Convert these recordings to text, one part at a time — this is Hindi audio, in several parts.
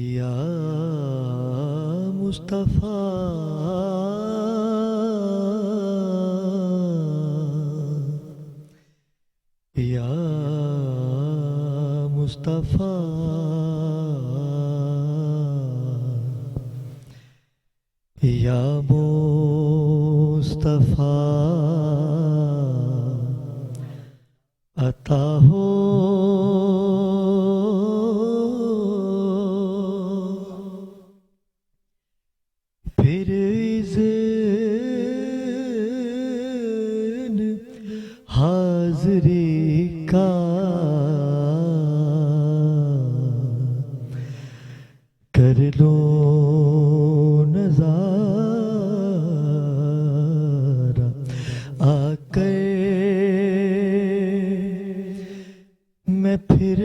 या मुस्तफ़ा या मुस्तफ़ा या मुस्तफ़ा अता हो फिर इज़्न हाज़री का कर लो नज़ारा आकर मैं फिर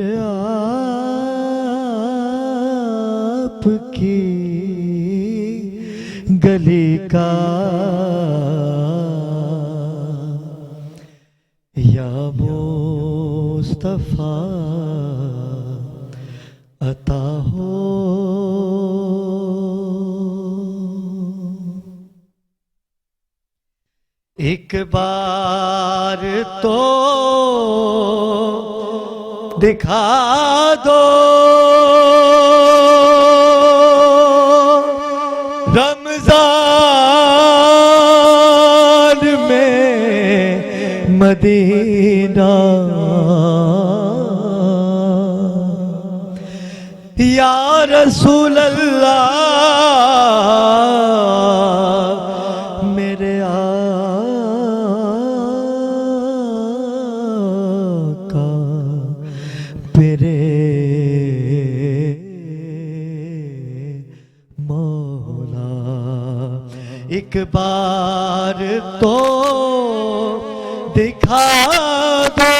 आपकी गली का या मुस्तफ़ा अता हो। एक बार तो दिखा दो रमजान में मदीना या रसूल अल्लाह मेरे आका मेरे मौला। एक बार तो दिखा दो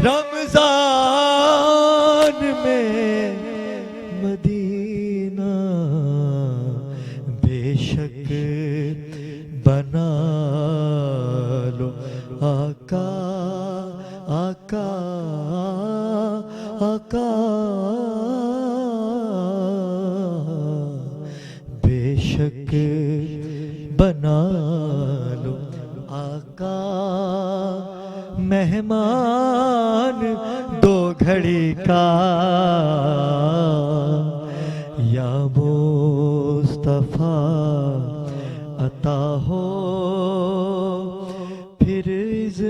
रमजान में मदीना बेशक बना लो आका आका आका बेशक बना लो आका। मेहमान दो घड़ी का या मुस्तफ़ा अता हो फिर इज़्न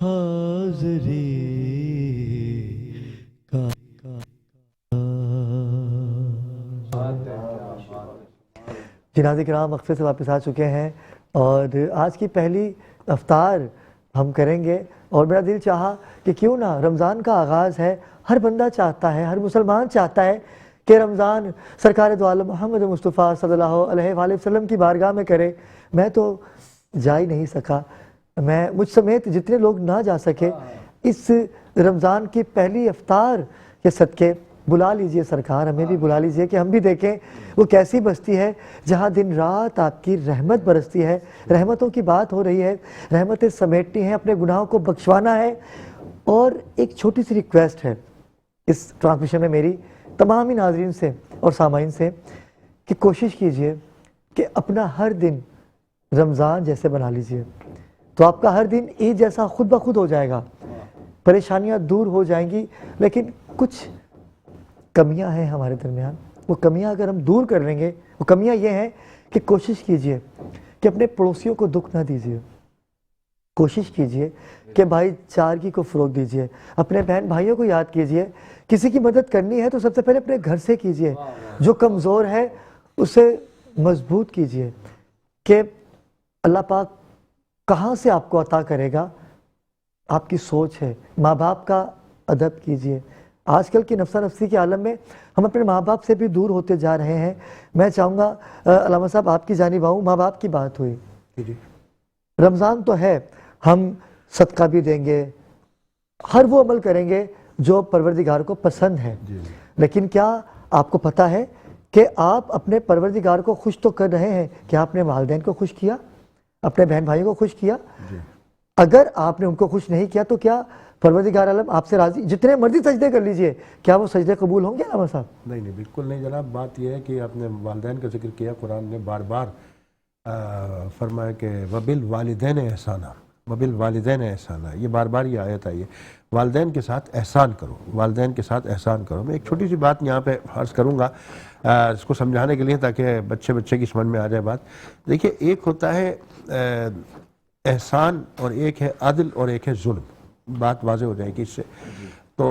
हाज़री का। जी नाज़रीन किराम मक़फ़रत से वापस आ चुके हैं और आज की पहली अफ्तार हम करेंगे और मेरा दिल चाहा कि क्यों ना रमज़ान का आगाज़ है, हर बंदा चाहता है, हर मुसलमान चाहता है कि रमज़ान सरकार दो आलम मोहम्मद मुस्तफ़ा सल्लल्लाहु अलैहि वसल्लम की बारगाह में करे। मैं तो जा ही नहीं सका, मैं मुझ समेत जितने लोग ना जा सके इस रमज़ान की पहली अफ्तार के सदक़े बुला लीजिए सरकार, हमें भी बुला लीजिए कि हम भी देखें वो कैसी बस्ती है जहाँ दिन रात आपकी रहमत बरसती है। रहमतों की बात हो रही है, रहमतें समेटनी है, अपने गुनाहों को बख्शवाना है। और एक छोटी सी रिक्वेस्ट है इस ट्रांसमिशन में मेरी तमाम ही नाज़रीन से और सामाइन से कि कोशिश कीजिए कि अपना हर दिन रमज़ान जैसे बना लीजिए, तो आपका हर दिन ईद जैसा खुद ब खुद हो जाएगा, परेशानियाँ दूर हो जाएंगी। लेकिन कुछ कमियां हैं हमारे दरमियान, वो कमियां अगर हम दूर कर लेंगे, वो कमियां ये हैं कि कोशिश कीजिए कि अपने पड़ोसियों को दुख ना दीजिए, कोशिश कीजिए कि भाईचारगी को फ़रोग़ दीजिए, अपने बहन भाइयों को याद कीजिए। किसी की मदद करनी है तो सबसे पहले अपने घर से कीजिए, जो कमज़ोर है उसे मजबूत कीजिए कि अल्लाह पाक कहाँ से आपको अता करेगा, आपकी सोच है। माँ बाप का अदब कीजिए। आजकल की नफ्सा नफ्सी के आलम में हम अपने माँ बाप से भी दूर होते जा रहे हैं। मैं चाहूँगा अल्लामा साहब आपकी जानिब आऊँ, माँ बाप की बात हुई, रमज़ान तो है, हम सदका भी देंगे, हर वो अमल करेंगे जो परवरदिगार को पसंद है। लेकिन क्या आपको पता है कि आप अपने परवरदिगार को खुश तो कर रहे हैं, क्या आपने वालिदैन को खुश किया, अपने बहन भाइयों को खुश किया? अगर आपने उनको खुश नहीं किया तो क्या परवरदिगार आलम आपसे राजी, जितने मर्जी सजदे कर लीजिए, क्या वो सजदे कबूल होंगे अलामा साहब? नहीं नहीं, बिल्कुल नहीं जनाब। बात यह है कि आपने वालिदैन का जिक्र किया, कुरान ने बार बार फरमाया कि वबिल वालिदैन एहसाना, वबिल वालिदैन एहसाना, ये बार बार ये आयत आई है, वालिदैन के साथ एहसान करो, वालिदैन के साथ एहसान करो। मैं एक छोटी सी बात यहाँ पे अर्ज़ करूँगा इसको समझाने के लिए, ताकि बच्चे की समझ में आ जाए बात। देखिए, एक होता है एहसान और एक है अदल और एक है जुल्म। बात वाज़ेह हो जाएगी इससे। तो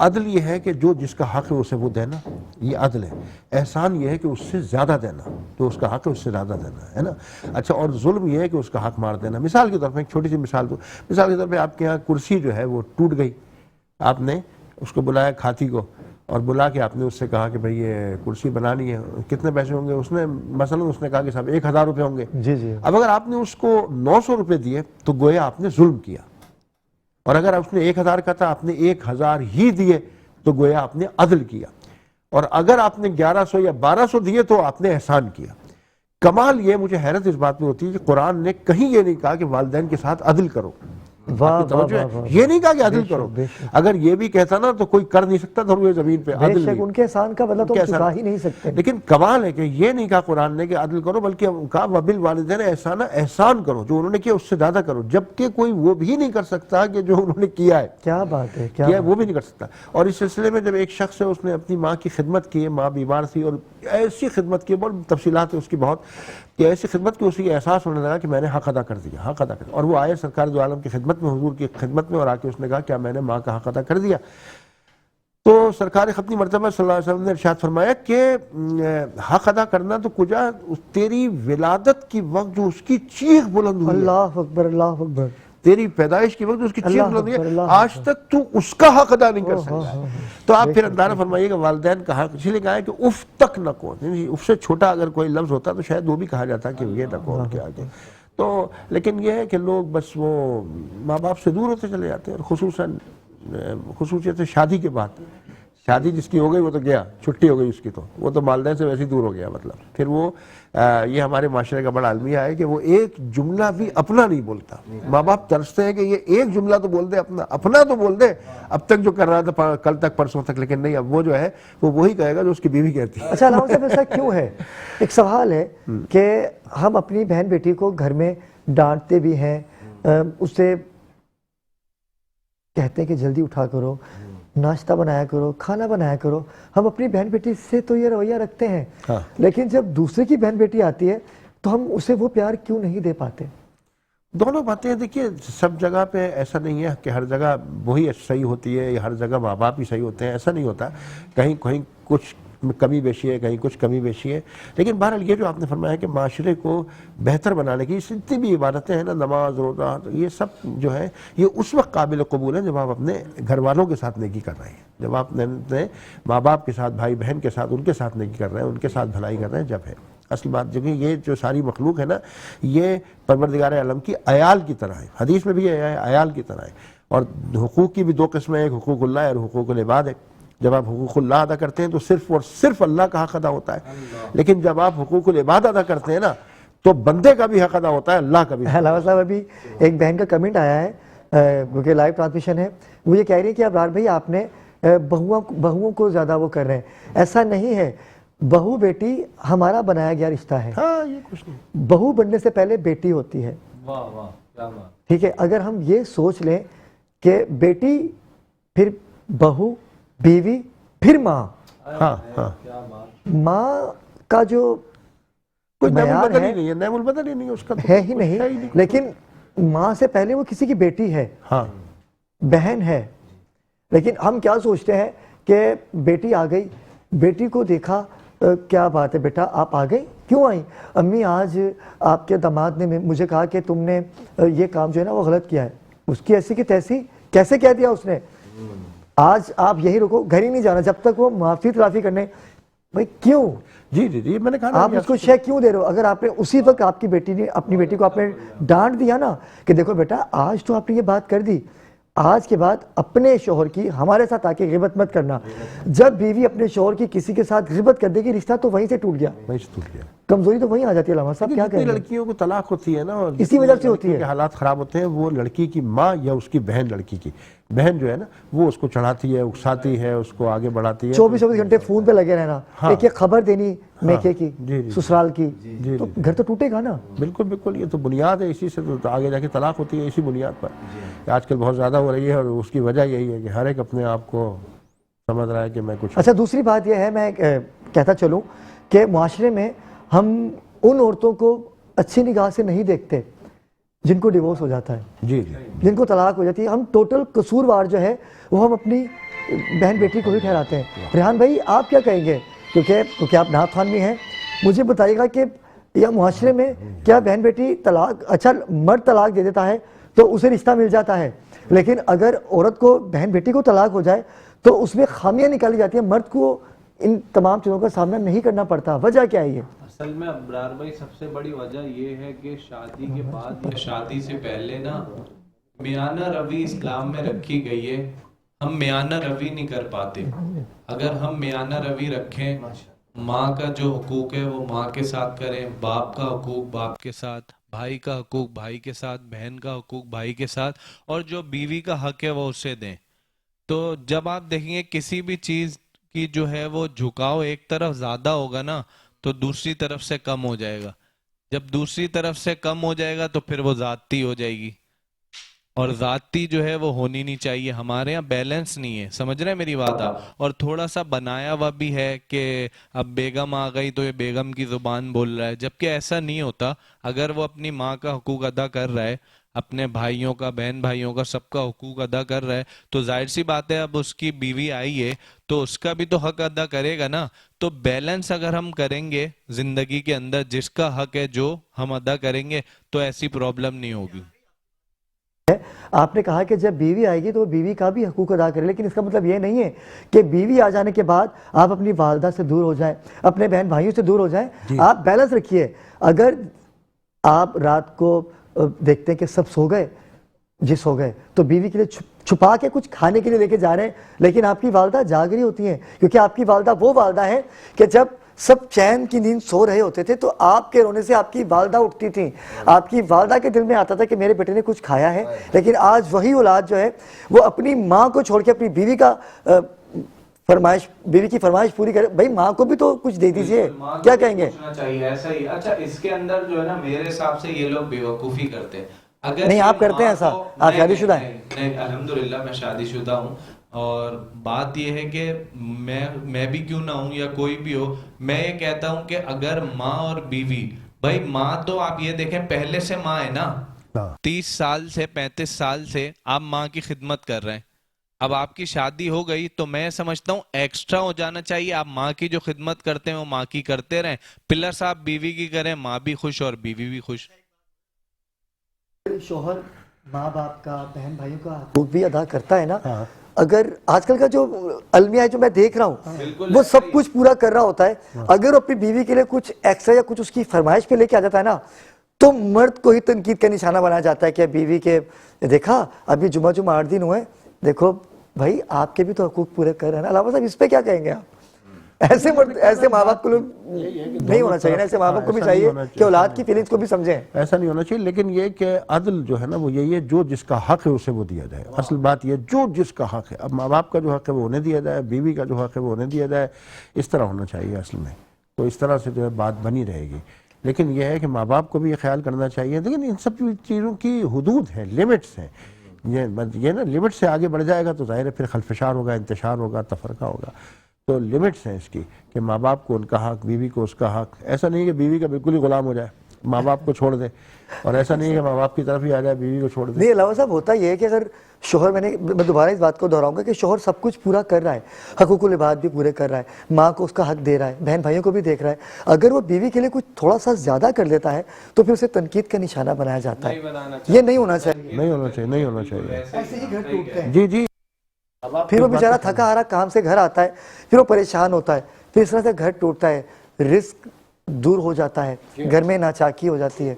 अदल ये है कि जो जिसका हक है उसे वो देना, ये अदल है। एहसान ये है कि उससे ज़्यादा देना, तो उसका हक है उससे ज़्यादा देना, है ना। अच्छा, और जुल्म ये है कि उसका हक मार देना। मिसाल के तौर पर एक छोटी सी मिसाल दूँ, मिसाल के तौर पर आपके यहाँ कुर्सी जो है वो टूट गई, आपने उसको बुलाया खाती को और बुला के आपने उससे कहा कि भाई ये कुर्सी बनानी है, कितने पैसे होंगे? उसने मसलन उसने कहा कि साहब 1000 रुपये होंगे। जी जी। अब अगर आपने उसको 900 रुपये दिए तो गोया आपने जुल्म किया, और अगर उसने 1000 का था आपने 1000 ही दिए तो गोया आपने अदल किया, और अगर आपने 1100 या 1200 दिए तो आपने एहसान किया। कमाल ये, मुझे हैरत इस बात में होती है कि कुरान ने कहीं ये नहीं कहा कि वालिदैन के साथ अदल करो। ये नहीं कहा कि अदल करो। अगर ये भी कहता ना तो कोई कर नहीं सकता था रुए जमीन पे अदल नहीं। उनके एहसान का बदला तो हम चुका ही नहीं सकते। लेकिन कमाल है कि ये नहीं कहा कुरान ने कि अदल करो, बल्कि कहा वबिल वालिदैन एहसाना, एहसान करो, जो उन्होंने किया उससे ज्यादा करो, जबकि कोई वो भी नहीं कर सकता कि जो उन्होंने किया है। क्या बात है, क्या वो भी नहीं कर सकता। और इस सिलसिले में जब एक शख्स है उसने अपनी माँ की खिदमत की, माँ बीमार थी और ऐसी खिदमत की, बहुत तफसीलात है उसकी बहुत, कि ऐसी खिदमत की उसी एहसास होने लगा कि मैंने हक अदा कर दिया, हक अदा कर दिया। और वो आए सरकार दो आलम की खिदमत में, हुजूर की खिदमत में, और आके उसने कहा क्या मैंने माँ का हक अदा कर दिया। तो सरकार खत्मी मरतबा सल्लल्लाहु अलैहि वसल्लम ने इरशाद फरमाया कि हक अदा करना तो कुजा, तेरी विलादत की वक्त जो उसकी चीख बुलंद हुई, अल्लाह अकबर, अल्लाह अकबर, तेरी पैदाइश की वक्त उसकी चीख बुलंद हुई है, आज तक तू उसका हक अदा नहीं कर सकता। तो आप फिर अंदाजा फरमाइएगा वालिदैन का हक, इसलिए कहा है कि उफ तक न कहो, उससे छोटा अगर कोई लफ्ज होता तो शायद वो भी कहा जाता कि ये न कहो के आगे। तो लेकिन ये है कि लोग बस वो माँ बाप से दूर होते चले जाते हैं, और खुसूसियत से शादी के बाद, शादी जिसकी हो गई वो तो गया, छुट्टी हो गई उसकी, तो वो तो वालिदैन से वैसे ही दूर हो गया। मतलब फिर वो ये हमारे माशरे का बड़ा अलमिया है कि वो एक जुमला भी अपना नहीं बोलता। माँ बाप तरसते हैं कि ये एक जुमला तो बोल दे अपना, अपना तो बोल दे, अब तक जो कर रहा था कल तक परसों तक, लेकिन नहीं, अब वो जो है वो वही कहेगा जो उसकी बीवी कहती है। अच्छा अलामा साहब, ऐसा क्यों है? एक सवाल है कि हम अपनी बहन बेटी को घर में डांटते भी हैं, उससे कहते हैं कि जल्दी उठा करो, नाश्ता बनाया करो, खाना बनाया करो, हम अपनी बहन बेटी से तो ये रवैया रखते हैं। हाँ। लेकिन जब दूसरे की बहन बेटी आती है तो हम उसे वो प्यार क्यों नहीं दे पाते? दोनों बातें, देखिए सब जगह पे ऐसा नहीं है कि हर जगह वही सही होती है या हर जगह माँ बाप ही सही होते हैं, ऐसा नहीं होता। कहीं कहीं कुछ कमी बेशी है, कहीं कुछ कमी बेशी है। लेकिन बहरहाल ये जो आपने फरमाया कि माशरे को बेहतर बनाने की जितनी भी इबादतें हैं ना, नमाज रोज़ा, ये सब जो है ये उस वक्त काबिल कबूल है जब आप अपने घर वालों के साथ नेकी कर रहे हैं, जब आप अपने माँ बाप के साथ, भाई बहन के साथ, उनके साथ नेकी कर रहे हैं, उनके साथ भलाई कर रहे हैं, जब है। असल बात जो कि ये जो सारी मखलूक है ना, ये परवरदिगार आलम की अयाल की तरह है। हदीस में भी ये है अयाल की तरह है। और हुकूक की भी दो किस्में, एक हुकूकुल्लाह और हुकूकुल इबाद है। जब आप हुकूकुल्लाह अदा करते हैं तो सिर्फ और सिर्फ अल्लाह का हक अदा होता है, लेकिन जब आप हुकूकुल इबाद अदा करते हैं ना तो बंदे का भी हक अदा होता है, अल्लाह का भी। अलामा साहब, अभी एक बहन का कमेंट आया है, क्योंकि लाइव ट्रांसमिशन है, वो ये कह रही है कि अबरार भाई आपने बहुओं को ज़्यादा वो कर रहे हैं। ऐसा नहीं है, बहू बेटी हमारा बनाया गया रिश्ता है। हाँ, ये कुछ नहीं, बहू बनने से पहले बेटी होती है। वाह वाह, क्या बात। ठीक है, अगर हम ये सोच लें कि बेटी फिर बहू, बीवी, फिर माँ, हाँ हाँ, क्या बात। माँ का जो कोई नैमुल मयार बदल है, ही नहीं है, नैमुल बदल ही नहीं है उसका, तो है ही कुछ है नहीं। लेकिन माँ से पहले वो किसी की बेटी है, हाँ, बहन है। लेकिन हम क्या सोचते हैं कि बेटी आ गई, बेटी को देखा, क्या बात है बेटा आप आ गई, क्यों आई? अम्मी आज आपके दामाद ने मुझे कहा कि तुमने ये काम जो है ना वो गलत किया है। उसकी ऐसी की तैसी कैसे कह दिया उसने? आज आप यही रुको, घर ही नहीं जाना जब तक वो माफी तलाफी करने। भाई क्यों? जी जी जी, मैंने कहा आप उसको शेक क्यों दे रहे हो? अगर आपने उसी वक्त आपकी बेटी ने, अपनी बेटी को आपने डांट दिया ना कि देखो बेटा आज तो आपने ये बात कर दी, आज के बाद अपने शोहर की हमारे साथ आके गिबत मत करना। जब बीवी अपने शोहर की किसी के साथ गिबत कर देगी, रिश्ता तो वहीं से टूट गया। वहीं से टूट गया। कमजोरी तो वहीं आ जाती है अल्लामा साहब, क्या जितनी कहेंगे? लड़कियों को तलाक होती है ना, और इसी वजह से होती है। के हालात खराब होते हैं, वो लड़की की माँ या उसकी बहन, लड़की की बहन जो है ना, वो उसको चढ़ाती है, उकसाती है, उसको आगे बढ़ाती है। 24 घंटे फोन पे लगे रहना, हाँ। एक खबर देनी मेके की, जी, जी। ससुराल की, जी, तो घर तो टूटेगा ना। बिल्कुल बिल्कुल, ये तो बुनियाद है, इसी से तो आगे जाके तलाक होती है, इसी बुनियाद पर। आजकल बहुत ज़्यादा हो रही है, और उसकी वजह यही है कि हर एक अपने आप को समझ रहा है कि मैं कुछ। अच्छा, दूसरी बात यह है, मैं कहता चलूं कि मुआशरे में हम उन औरतों को अच्छी निगाह से नहीं देखते जिनको डिवोर्स हो जाता है, जी जी जिनको तलाक हो जाती है। हम टोटल कसूरवार जो है वो हम अपनी बहन बेटी को ही ठहराते हैं। रेहान भाई, आप क्या कहेंगे? क्योंकि आप नाथ खान भी हैं, मुझे बताइएगा कि या मुआशरे में क्या बहन बेटी तलाक, अच्छा मर्द तलाक दे देता है तो उसे रिश्ता मिल जाता है, लेकिन अगर औरत को, बहन बेटी को तलाक हो जाए तो उसमें खामियां निकाली जाती है, मर्द को इन तमाम चीज़ों का सामना नहीं करना पड़ता। वजह क्या है ये? असल में अब्रार भाई, सबसे बड़ी वजह ये है कि शादी के बाद या शादी से पहले ना मियाना रवी इस्लाम में रखी गई है। हम मियाना रवी नहीं कर पाते। अगर हम मियाना रवी रखें, माँ का जो हुकूक है वो माँ के साथ करें, बाप का हुकूक बाप के साथ, भाई का हुकूक भाई के साथ, बहन का हुकूक भाई के साथ, और जो बीवी का हक है वो उसे दें, तो जब आप देखेंगे किसी भी चीज की जो है वो झुकाव एक तरफ ज्यादा होगा ना, तो दूसरी तरफ से कम हो जाएगा। जब दूसरी तरफ से कम हो जाएगा तो फिर वो जाती हो जाएगी, और जाती जो है वो होनी नहीं चाहिए। हमारे यहाँ बैलेंस नहीं है, समझ रहे हैं मेरी बात आप? और थोड़ा सा बनाया हुआ भी है कि अब बेगम आ गई तो ये बेगम की जुबान बोल रहा है, जबकि ऐसा नहीं होता। अगर वो अपनी माँ का हुकूक अदा कर रहा है, अपने भाइयों का, बहन भाइयों का, सबका हुकूक अदा कर रहा है, तो जाहिर सी बात है अब उसकी बीवी आई है तो उसका भी तो हक अदा करेगा ना। तो बैलेंस अगर हम करेंगे जिंदगी के अंदर, जिसका हक है जो हम अदा करेंगे, तो ऐसी प्रॉब्लम नहीं होगी। आपने कहा कि जब बीवी आएगी तो वो बीवी का भी हकूक अदा करे, लेकिन इसका मतलब ये नहीं है कि बीवी आ जाने के बाद आप अपनी वालदा से दूर हो जाएं, अपने बहन भाइयों से दूर हो जाएं। आप बैलेंस रखिए। अगर आप रात को देखते हैं कि सब सो गए, जिस हो गए, तो बीवी के लिए छुपा के कुछ खाने के लिए लेके जा रहे हैं, लेकिन आपकी वालदा जाग रही होती हैं, क्योंकि आपकी वालदा वो वालदा है कि जब सब चैन की नींद सो रहे होते थे तो आपके रोने से आपकी वालदा उठती थी, आपकी वालदा के दिल में आता था कि मेरे बेटे ने कुछ खाया है। लेकिन आज वही औलाद जो है वो अपनी माँ को छोड़ के अपनी बीवी का फरमाइश, बीवी की फरमाइश पूरी करे। भाई माँ को भी तो कुछ दे दीजिए, क्या कहेंगे? चाहिए ऐसा ही। अच्छा, इसके अंदर जो है ना, मेरे हिसाब से ये लोग बेवकूफ़ी करते हैं। अगर नहीं, आप करते हैं ऐसा? आप शादीशुदा हैं? नहीं, अल्हम्दुलिल्लाह मैं शादीशुदा हूँ। और बात यह है कि मैं भी क्यों ना हूँ या कोई भी हो, मैं ये कहता हूँ कि अगर माँ और बीवी, भाई माँ तो आप ये देखें पहले से माँ है ना, 30 साल से 35 साल से आप माँ की खिदमत कर रहे हैं। अब आपकी शादी हो गई तो मैं समझता हूँ एक्स्ट्रा हो जाना चाहिए। आप माँ की जो खिदमत करते हैं वो माँ की करते रहें, प्लस आप बीवी की करें, माँ भी खुश और बीवी भी खुश। शोहर माँ बाप का, बहन भाइयों का हकूक भी अदा करता है ना। अगर आजकल का जो अलमिया है जो मैं देख रहा हूँ वो सब कुछ पूरा कर रहा होता है, अगर अपनी बीवी के लिए कुछ एक्स्ट्रा या कुछ उसकी फरमाइश पे लेके आ जाता है ना, तो मर्द को ही तनकीद का निशाना बनाया जाता है कि बीवी के देखा अभी जुमा 8 दिन हुए, देखो भाई आपके भी तो हकूक पूरे कर रहे हैं ना। अलावा साहब, इस पे क्या कहेंगे आप? ऐसे मर्द, ऐसे माँ बाप को नहीं होना चाहिए ना, ऐसे माँ बाप को भी चाहिए कि औलाद की फीलिंग्स को भी समझें। ऐसा नहीं होना चाहिए, लेकिन ये कि अदल जो है ना वो यही है, जो जिसका हक है उसे वो दिया जाए। असल बात ये, जो जिसका हक है, अब माँ बाप का जो हक है वो उन्हें दिया जाए, बीवी का जो हक है वो उन्हें दिया जाए, इस तरह होना चाहिए असल में। तो इस तरह से जो है बात बनी रहेगी। लेकिन यह है कि माँ बाप को भी ये ख्याल करना चाहिए, लेकिन इन सब चीज़ों की हुदूद है, लिमिट्स हैं। ये ना लिमिट से आगे बढ़ जाएगा तो जाहिर है फिर खलफशार होगा, इंतशार होगा, तफरका होगा। तो लिमिट्स हैं इसकी कि माँ बाप को उनका हक, बीवी को उसका हक। ऐसा नहीं कि बीवी का बिल्कुल ही गुलाम हो जाए, माँ बाप को छोड़ दे, और ऐसा नहीं है कि माँ बाप की तरफ ही आ जाए, बीवी को छोड़ दे। नहीं अलावा साहब, होता यह है कि अगर शोहर, मैं दोबारा इस बात को दोहराऊंगा कि शोहर सब कुछ पूरा कर रहा है, हकूकुल इबाद भी पूरे कर रहा है, माँ को उसका हक दे रहा है, बहन भाइयों को भी देख रहा है, अगर वो बीवी के लिए कुछ थोड़ा सा ज्यादा कर देता है तो फिर उसे तनकीद का निशाना बनाया जाता है। ये नहीं होना चाहिए, नहीं होना चाहिए, नहीं होना चाहिए। ऐसे ही घर टूटते हैं। जी जी। फिर वो बेचारा थका हारा काम से घर आता है, फिर वो परेशान होता है, फिर इस तरह से घर टूटता है, रिस्क दूर हो जाता है, घर में नाचाकी हो जाती है।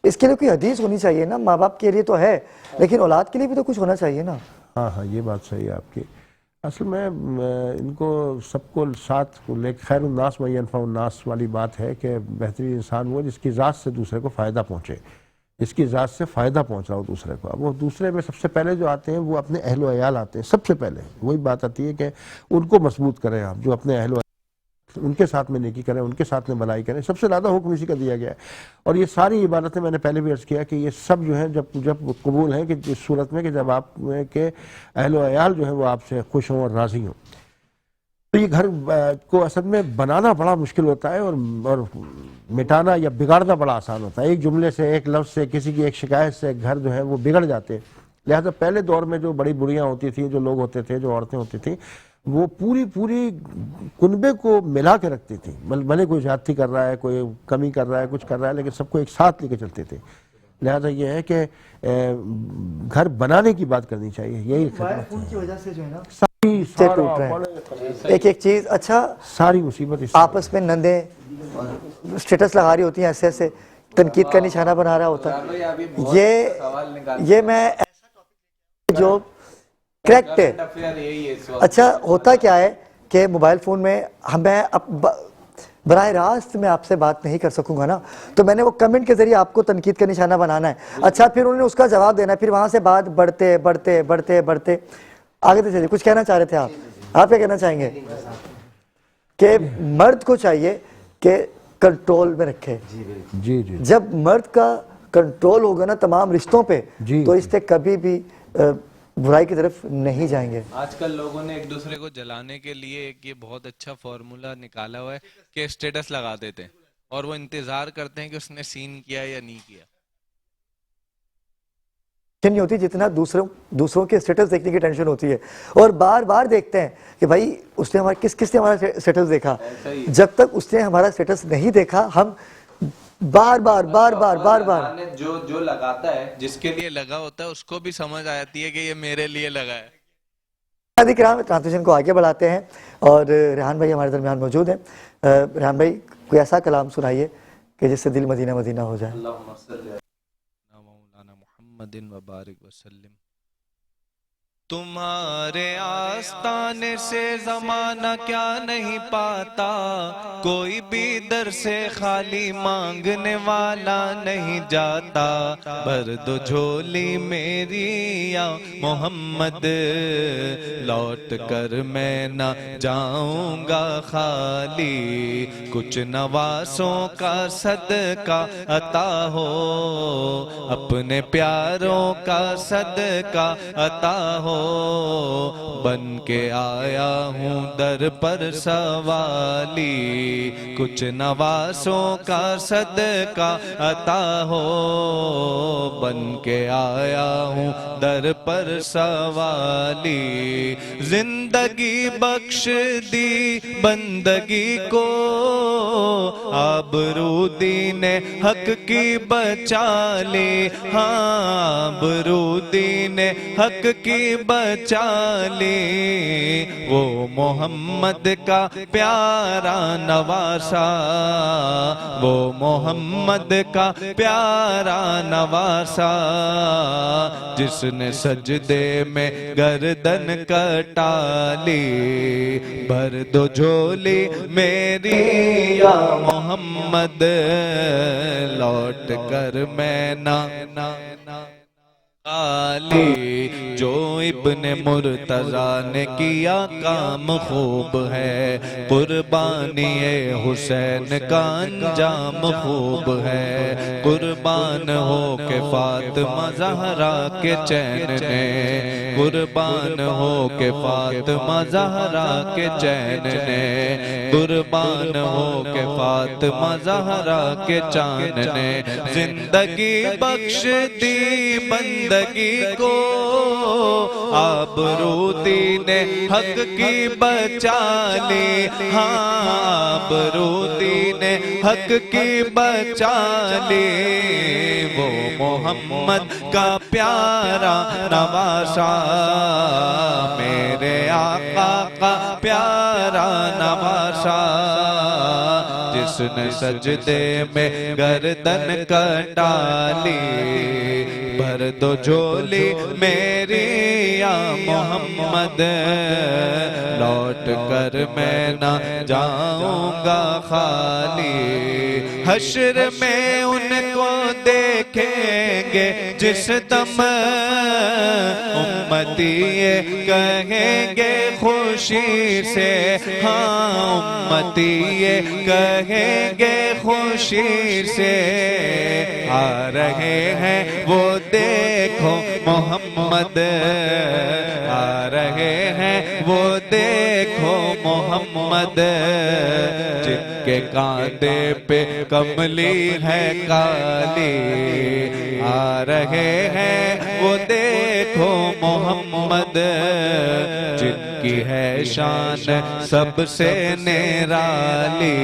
इसके लिए कोई हदीस होनी चाहिए ना, माँ बाप के लिए तो है, लेकिन औलाद के लिए भी तो कुछ होना चाहिए ना। हाँ हाँ, ये बात सही है आपकी। असल में इनको सबको साथ ले खैरुन्नास व यनफ़उन्नास वाली बात है कि बेहतरीन इंसान वो जिसकी ज़ात से दूसरे को फ़ायदा पहुँचे, जिसकी ज़ात से फ़ायदा पहुँच रहा हो दूसरे को। अब वो दूसरे में सबसे पहले जो आते हैं वो अपने अहलो अयाल आते हैं, सबसे पहले वही बात आती है कि उनको मजबूत करें आप, जो अपने अहलो उनके साथ में नेकी करें, उनके साथ में भलाई करें, सबसे ज़्यादा हुक्म इसी का दिया गया है। और ये सारी इबादतें मैंने पहले भी अर्ज़ किया कि ये सब जो है जब कबूल हैं कि जिस सूरत में कि जब आप के अहलो अयाल जो है वो आपसे खुश हों और राज़ी हों। तो ये घर को असल में बनाना बड़ा मुश्किल होता है और मिटाना या बिगाड़ना बड़ा आसान होता है। एक जुमले से, एक लफ्ज़ से, किसी की एक शिकायत से घर जो है वो बिगड़ जाते हैं। लिहाजा पहले दौर में जो बड़ी बुढ़ियाँ होती थी, जो लोग होते थे, जो औरतें होती थी, वो पूरी कुनबे को मिला के रखती थी। भले कोई ज्यादती कर रहा है, कोई कमी कर रहा है, कुछ कर रहा है, लेकिन सबको एक साथ लेके चलते थे। लिहाजा ये है कि घर बनाने की बात करनी चाहिए। यही फोन की वजह से जो है ना सारी टूट रहे हैं। एक एक चीज, अच्छा सारी मुसीबत आपस में नंदे स्टेटस लगा रही होती हैं, ऐसे ऐसे तनकीद का निशाना बना रहा होता है। ये मैं ऐसा टॉपिक जो करेक्ट है। अच्छा होता क्या है कि मोबाइल फ़ोन में मैं बराह रास्त मैं आपसे बात नहीं कर सकूंगा ना, तो मैंने वो कमेंट के जरिए आपको तनकीद का निशाना बनाना है। अच्छा फिर उन्होंने उसका जवाब देना है, फिर वहां से बात बढ़ते बढ़ते बढ़ते बढ़ते आगे तो चलिए। कुछ कहना चाह रहे थे आप क्या कहना चाहेंगे? कि मर्द को चाहिए कि कंट्रोल में रखे। जी जी। जब मर्द का कंट्रोल होगा ना तमाम रिश्तों पे, तो रिश्ते कभी भी बुराई की तरफ नहीं जाएंगे। आजकल लोगों ने एक दूसरे को जलाने के लिए एक ये बहुत अच्छा फॉर्मूला निकाला हुआ है कि स्टेटस लगा देते हैं और वो इंतजार करते हैं कि उसने सीन किया या नहीं किया। नहीं होती जितना दूसरों के स्टेटस देखने की टेंशन होती है, और बार बार देखते हैं कि भाई उसने हमारा किसने हमारा स्टेटस देखा। जब तक उसने हमारा स्टेटस नहीं देखा हम बार बार जो लगाता है, जिसके लिए लगा होता है, उसको भी समझ आती है कि ये मेरे लिए लगा है। ट्रांसलेशन को आगे बढ़ाते हैं और रेहान भाई हमारे दरमियान मौजूद हैं। रेहान भाई कोई ऐसा कलाम सुनाइए कि जिससे दिल मदीना मदीना हो जाए। तुम्हारे आस्ताने से ज़माना क्या नहीं पाता, कोई भी दर से खाली मांगने वाला नहीं जाता। भर दो झोली मेरी या मोहम्मद, लौट कर मैं न जाऊंगा खाली। कुछ नवासों का सदका अता हो, अपने प्यारों का सदका अता हो। बन के आया हूँ दर पर सवाली, कुछ नवासों का सदका अता हो। बन के आया हूँ दर पर सवाली। जिंदगी बख्श दी बंदगी को, आबरू दीने हक की बचा ले। हाँ आबरू दीने हक की बचा ले। वो मोहम्मद का प्यारा नवासा, वो मोहम्मद का प्यारा नवासा, जिसने सजदे में गर्दन कटा ली। भर दो झोली मेरी या मोहम्मद, लौट कर मैं ना आली। जो इब्ने मुर्तजा ने किया काम खूब है, कुर्बानी हुसैन का अंजाम खूब है। कुर्बान हो के फातिमा ज़हरा के चैन ने, कुर्बान हो के फातिमा ज़हरा के चैन ने, कुर्बान हो के फातिमा ज़हरा के चान ने। जिंदगी बख्श दी बंदगी को, आबरू दीने हक की बचा ली। हाँ आबरू दीने हक की बचा ली। वो मोहम्मद का प्यारा नवासा, मेरे आका का प्यारा नवासा, जिसने सजदे में गर्दन कटा ली। भर दो झोली मेरी या मोहम्मद, लौट कर मैं ना जाऊंगा खाली। हश्र में उनको देखेंगे जिस दम, उम्मती ये कहेंगे खुशी से, हाँ उम्मती ये कहेंगे खुशी से। आ रहे हैं वो देखो मोहम्मद, आ रहे हैं वो देखो मोहम्मद, जिनके कांधे पे कमली है काली। आ रहे हैं वो देखो मोहम्मद, जिनकी है शान सबसे निराली।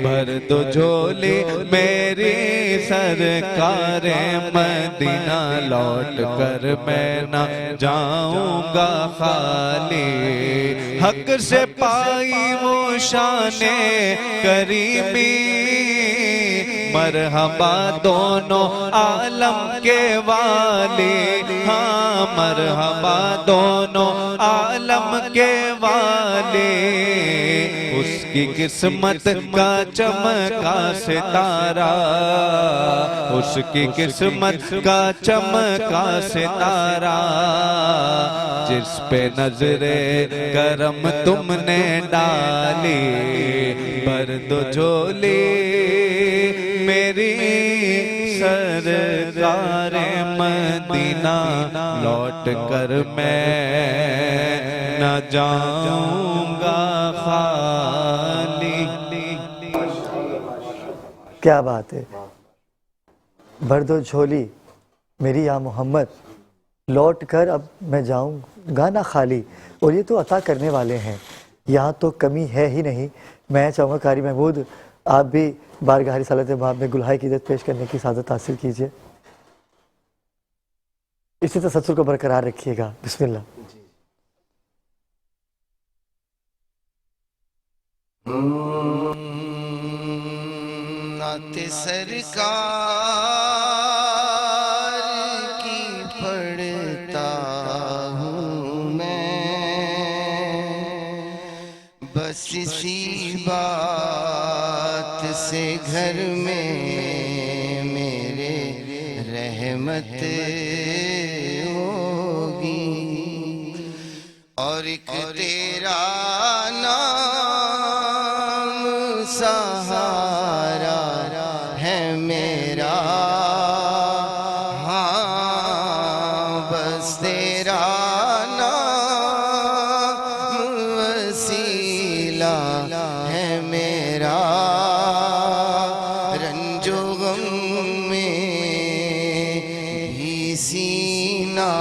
भर दो झोली मेरी सरकारे मदीना, लौट कर मैं ना जाऊंगा खाली। हक से पाई वो शाने करीमी, मरहबा दोनों आलम के वाले, हाँ मरहबा दोनों आलम के वाले। उसकी किस्मत का चमका सितारा, उसकी किस्मत का चमका सितारा, जिस पे नजरे करम तुमने डाली। भर दो झोली मेरी सरकार मदीना, लौट कर मैं न जाऊंगा खाली। क्या बात है। भर दो झोली मेरी या मोहम्मद, लौट कर अब मैं जाऊंगा ना खाली। और ये तो अता करने वाले हैं, यहाँ तो कमी है ही नहीं। मैं चाहूँगा कारी महमूद आप भी बारगाह रिसालत बाब में गुलहाय की इज़्ज़त पेश करने की सादत हासिल कीजिए। इसी तसल्सल को बरकरार रखिएगा। बिस्मिल्लाह। नाते सरकार की पढ़ता हूँ मैं, बस इसी बात से घर में मेरे रहमत होगी। और एक तेरा नाम सहारा है मेरा, हाँ बस तेरा नाम वसीला है मेरा। रंजो गम में भी सीना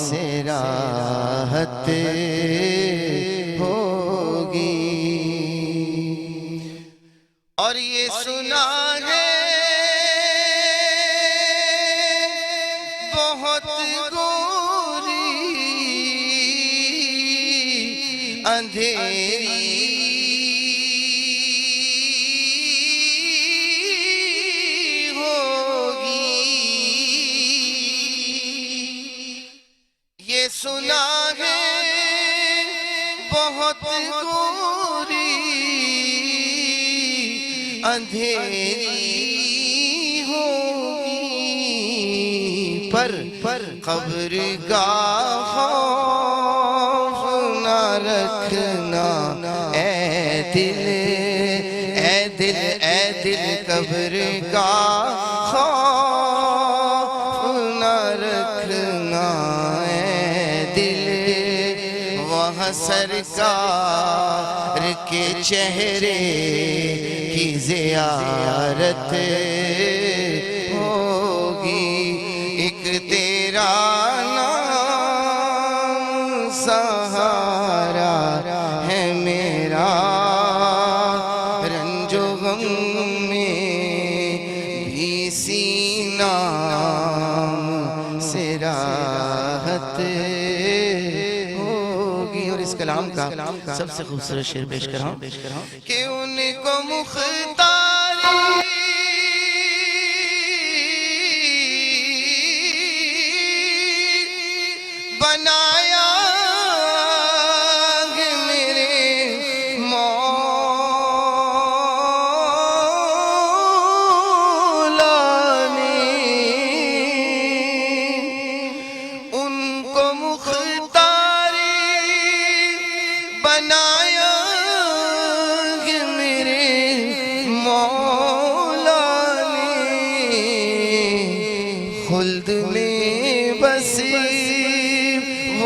से राहत होगी। और ये सुना है बहुत गोरी अंधेरी होगी। ये सुना है बहुत गोरी अंधेरी होगी। पर कब्र का खौफ न रखना ए दिल, ए दिल, ए दिल। कब्र का खौफ न रखना ए दिल। वहाँ सरकार के चेहरे की ज़ियारत होगी। एक तेरा नाम सहारा है मेरा। रंजो गम में भी सीना से राहत होगी। और इस कलाम का सबसे खूबसूरत शेर पेश कर रहा हूं कि उनको मुख्तारी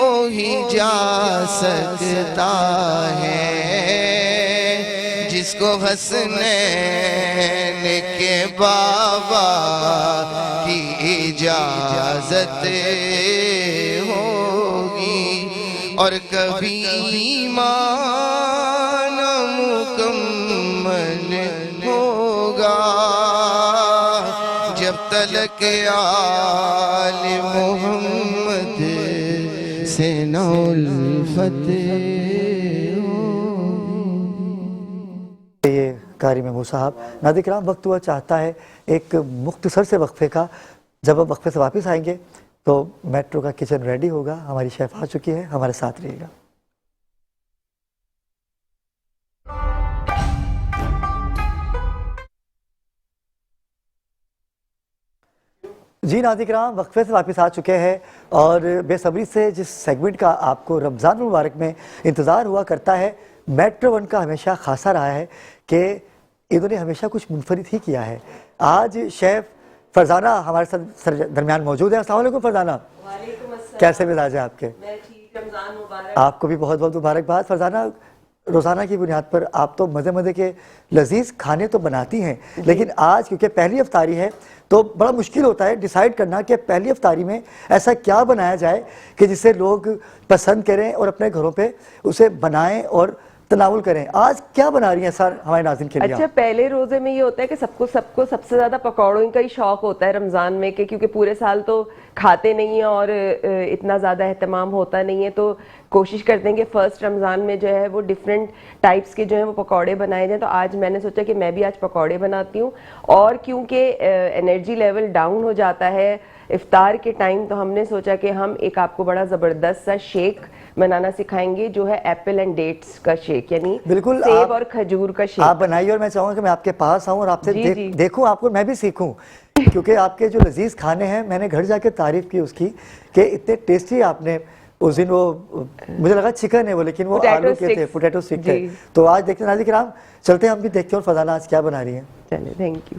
वो ही जा सकता है जिसको हसनैन के बाबा की इजाजत होगी और कभी ईमान मुकम्मल होगा जब तलक आल मोहम्मद से न उल्फत ये कारी महमूद साहब। नाज़रीन किराम, वक्त हुआ चाहता है एक मुख्तसर से वक्फे का। जब हम वक्फे से वापस आएंगे तो मेट्रो का किचन रेडी होगा, हमारी शेफ आ चुकी है, हमारे साथ रहिएगा। जी नाज़रीन किराम, वक्फे से वापस आ चुके हैं और बेसब्री से जिस सेगमेंट का आपको रमज़ान मुबारक में इंतज़ार हुआ करता है, मेट्रो वन का हमेशा खासा रहा है कि इन्होंने हमेशा कुछ मुनफरिद ही किया है। आज शेफ़ फरजाना हमारे साथ दरमियान मौजूद है। अस्सलाम वालेकुम फरजाना, कैसे मिजाज है आपके? मैं ठीक, रमज़ान मुबारक। आपको भी बहुत बहुत मुबारकबाद। फरजाना, रोज़ाना की बुनियाद पर आप तो मज़े मज़े के लजीज खाने तो बनाती हैं, लेकिन आज क्योंकि पहली अफ्तारी है तो बड़ा मुश्किल होता है डिसाइड करना कि पहली अफ्तारी में ऐसा क्या बनाया जाए कि जिसे लोग पसंद करें और अपने घरों पे उसे बनाएं और तनावुल करें। आज क्या बना रही हैं सर हमारे नाज़रीन के लिए? अच्छा, पहले रोजे में ये होता है कि सबको सबसे ज्यादा पकौड़ों का ही शौक होता है रमजान में के, क्योंकि पूरे साल तो खाते नहीं है और इतना ज्यादा एहतमाम होता नहीं है, तो कोशिश करते हैं कि फर्स्ट रमजान में जो है वो डिफरेंट टाइप्स के जो है वो पकौड़े बनाए जाएं। तो आज मैंने सोचा कि मैं भी आज पकौड़े बनाती हूँ, और क्योंकि एनर्जी लेवल डाउन हो जाता है इफ्तार के टाइम, तो हमने सोचा कि हम एक आपको बड़ा ज़बरदस्त सा शेक बनाना सिखाएंगे जो है एप्पल एंड डेट्स का शेक, यानी बिल्कुल सेब और खजूर का शेक। आप बनाइए और मैं चाहूँगा कि मैं आपके पास आऊँ और आपसे जी। देखूँ, आपको मैं भी सीखूँ, क्योंकि आपके जो लजीज खाने हैं मैंने घर जाके तारीफ की उसकी कि इतने टेस्टी आपने उस दिन वो, मुझे लगा चिकन है वो, लेकिन वो आलू के थे, पोटैटो स्टिक थे। तो आज देखते हैं नाज़रीन किराम, चलते हैं हम भी देखते हैं और फरजाना आज क्या बना रही हैं। चलिए, थैंक यू।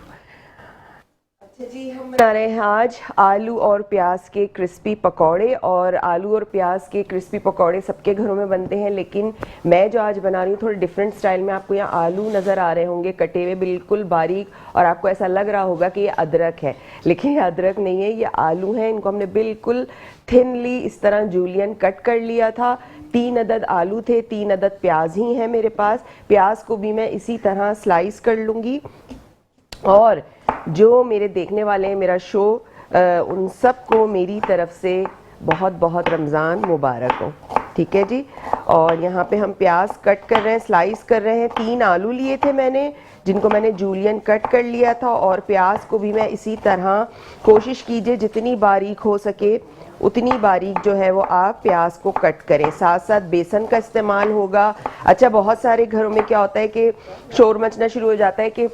अच्छा जी, हम बना रहे हैं आज आलू और प्याज के क्रिस्पी पकौड़े। और आलू और प्याज के क्रिस्पी पकौड़े सबके घरों में बनते हैं, लेकिन मैं जो आज बना रही हूँ थोड़े डिफरेंट स्टाइल में। आपको यहाँ आलू नज़र आ रहे होंगे कटे हुए बिल्कुल बारीक, और आपको ऐसा लग रहा होगा कि ये अदरक है, लेकिन ये अदरक नहीं है, ये आलू है। इनको हमने बिल्कुल थिनली इस तरह जूलियन कट कर लिया था। 3 अदद आलू थे, 3 अदद प्याज ही हैं मेरे पास। प्याज को भी मैं इसी तरह स्लाइस कर लूँगी। और जो मेरे देखने वाले हैं मेरा शो, उन सबको मेरी तरफ से बहुत बहुत रमज़ान मुबारक हो, ठीक है जी। और यहाँ पे हम प्याज कट कर रहे हैं, स्लाइस कर रहे हैं। 3 आलू लिए थे मैंने, जिनको मैंने जूलियन कट कर लिया था, और प्याज को भी मैं इसी तरह, कोशिश कीजिए जितनी बारीक हो सके उतनी बारीक जो है वो आप प्याज को कट करें। साथ साथ बेसन का इस्तेमाल होगा। अच्छा, बहुत सारे घरों में क्या होता है कि शोर मचना शुरू हो जाता है कि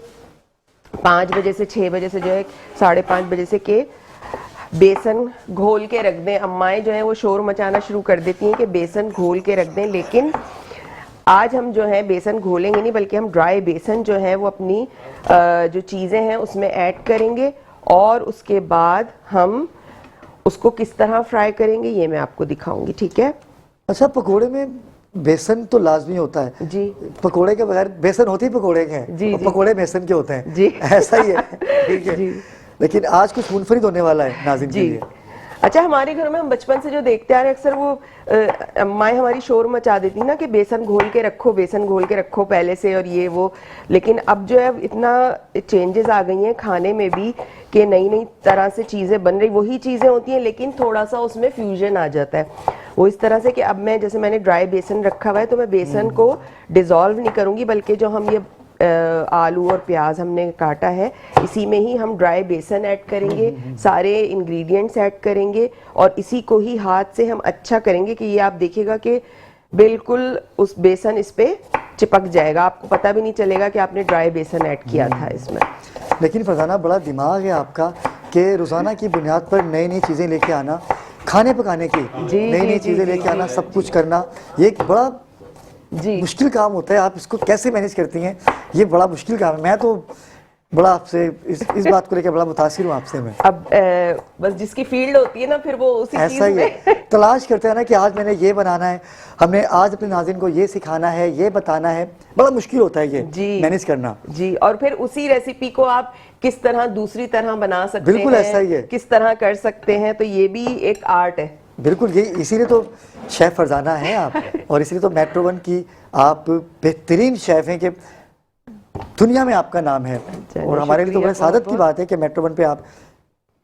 5 बजे से 6 बजे से जो है 5:30 बजे से के बेसन घोल के रख दें। अम्माएं जो है वो शोर मचाना शुरू कर देती हैं कि बेसन घोल के रख दें, लेकिन आज हम जो है बेसन घोलेंगे नहीं, बल्कि हम ड्राई बेसन जो है वो अपनी जो चीज़ें हैं उसमें ऐड करेंगे, और उसके बाद हम उसको किस तरह फ्राई करेंगे ये मैं आपको दिखाऊंगी, ठीक है। अच्छा, पकोड़े में बेसन तो लाजमी होता है जी, पकोड़े के बगैर बेसन होते ही पकोड़े के हैं जी, और जी। पकोड़े बेसन के होते हैं जी। ऐसा ही है, ठीक है जी। लेकिन आज कुछ मुनफरिद होने वाला है नाज़रीन के जी। लिए। अच्छा, हमारे घर में हम बचपन से जो देखते आ रहे हैं, अक्सर वो अम्माएं हमारी शोर मचा देती ना कि बेसन घोल के रखो, बेसन घोल के रखो पहले से, और ये वो। लेकिन अब जो है इतना चेंजेस आ गई हैं खाने में भी कि नई नई तरह से चीज़ें बन रही, वही चीज़ें होती हैं लेकिन थोड़ा सा उसमें फ्यूजन आ जाता है। वो इस तरह से कि अब मैं, जैसे मैंने ड्राई बेसन रखा हुआ है, तो मैं बेसन को डिज़ोल्व नहीं करूँगी, बल्कि जो हम ये आलू और प्याज हमने काटा है इसी में ही हम ड्राई बेसन ऐड करेंगे, सारे इंग्रेडिएंट्स ऐड करेंगे, और इसी को ही हाथ से हम अच्छा करेंगे कि ये आप देखिएगा कि बिल्कुल उस बेसन इस पे चिपक जाएगा, आपको पता भी नहीं चलेगा कि आपने ड्राई बेसन ऐड किया था इसमें। लेकिन फरजाना, बड़ा दिमाग है आपका कि रोज़ाना की बुनियाद पर नई नई चीज़ें लेके आना, खाने पकाने की नई नई चीज़ें लेके आना, सब कुछ करना, ये एक बड़ा जी मुश्किल काम होता है। आप इसको कैसे मैनेज करती हैं? ये बड़ा मुश्किल काम है। मैं तो बड़ा आपसे इस बात को लेकर बड़ा मुतासिर हूँ आपसे मैं। अब बस जिसकी फील्ड होती है ना फिर वो उसी चीज ऐसा ही है, में तलाश करते हैं ना कि आज मैंने ये बनाना है, हमने आज अपने नाज़रीन को ये सिखाना है, ये बताना है, बड़ा मुश्किल होता है ये जी मैनेज करना। जी। और फिर उसी रेसिपी को आप किस तरह दूसरी तरह बना सकते बिल्कुल हैं, ऐसा ही है। किस तरह कर सकते हैं, तो ये भी एक आर्ट है। बिल्कुल, ये इसीलिए तो शेफ़ फरजाना है आप, और इसीलिए तो मेट्रो वन की आप बेहतरीन शेफ़ हैं कि दुनिया में आपका नाम है। और हमारे लिए तो बड़े सादत की बात है कि मेट्रो वन पे आप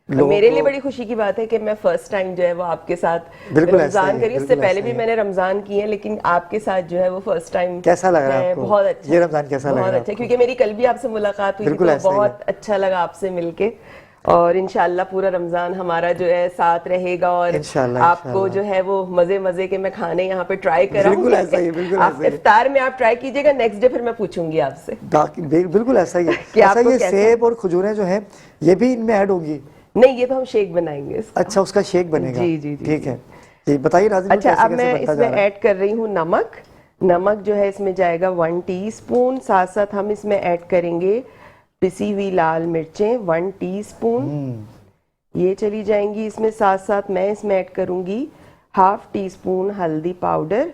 मेरे लिए बड़ी खुशी की बात है कि मैं फर्स्ट टाइम जो है वो आपके साथ बिल्कुल ऐसा ही रमजान है, करी। उससे बिल्कुल पहले ऐसा भी ही मैंने रमजान किए हैं, लेकिन आपके साथ जो है वो फर्स्ट टाइम। कैसा लग रहा है आपको? बहुत अच्छा, ये रमजान कैसा लग रहा है बहुत अच्छा, क्योंकि मेरी कल भी आपसे मुलाकात हुई थी, बिल्कुल तो ऐसा ही है। बहुत अच्छा लगा आपसे मिलके। और इंशाल्लाह पूरा रमजान हमारा जो है साथ रहेगा, और इंशाल्लाह, आपको इंशाल्लाह। जो है वो मजे मजे के मैं खाने यहाँ पे ट्राई कराऊंगी। बिल्कुल ऐसा ही है, बिल्कुल आप ऐसा ही है। इफ्तार में आप ट्राई कीजिएगा, नेक्स्ट डे फिर मैं पूछूंगी आपसे। बिल्कुल ऐसा ही है। कि अच्छा, आपको ये कैसा- सेब और खजूरें जो हैं ये भी इनमें ऐड होंगी? नहीं, ये तो हम शेक बनाएंगे इसका। अच्छा, उसका शेक बनेगा। जी, जी, जी, ठीक है जी, बताइए नाज़रीन। अच्छा, अब मैं इसमें ऐड कर रही हूँ नमक। नमक जो है इसमें जाएगा 1 टीस्पून। साथ साथ हम इसमें ऐड करेंगे पिसी हुई लाल मिर्चें 1 टीस्पून, ये चली जाएंगी इसमें। साथ साथ मैं इसमें ऐड करूँगी 1/2 टीस्पून हल्दी पाउडर,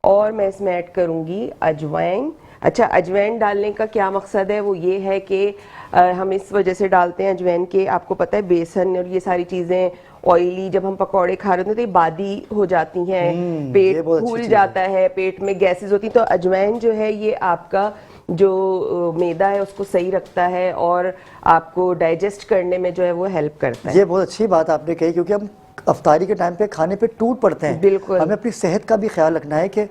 और मैं इसमें ऐड करूँगी अजवाइन। अच्छा, अजवाइन डालने का क्या मकसद है, वो ये है कि हम इस वजह से डालते हैं अजवाइन के, आपको पता है बेसन और ये सारी चीज़ें ऑयली जब हम पकौड़े खा रहे होते हैं तो ये बादी हो जाती हैं, पेट ये बहुत अच्छी फूल चीज़ जाता है, पेट में गैसेस होती हैं। तो अजवाइन जो है ये आपका जो मैदा है उसको सही रखता है और आपको डाइजेस्ट करने में जो है वो हेल्प करता है। ये बहुत अच्छी बात आपने कही, क्योंकि हम अफ्तारी के टाइम पे खाने पे टूट पड़ते हैं। बिल्कुल। हमें अपनी सेहत का भी ख्याल रखना है कि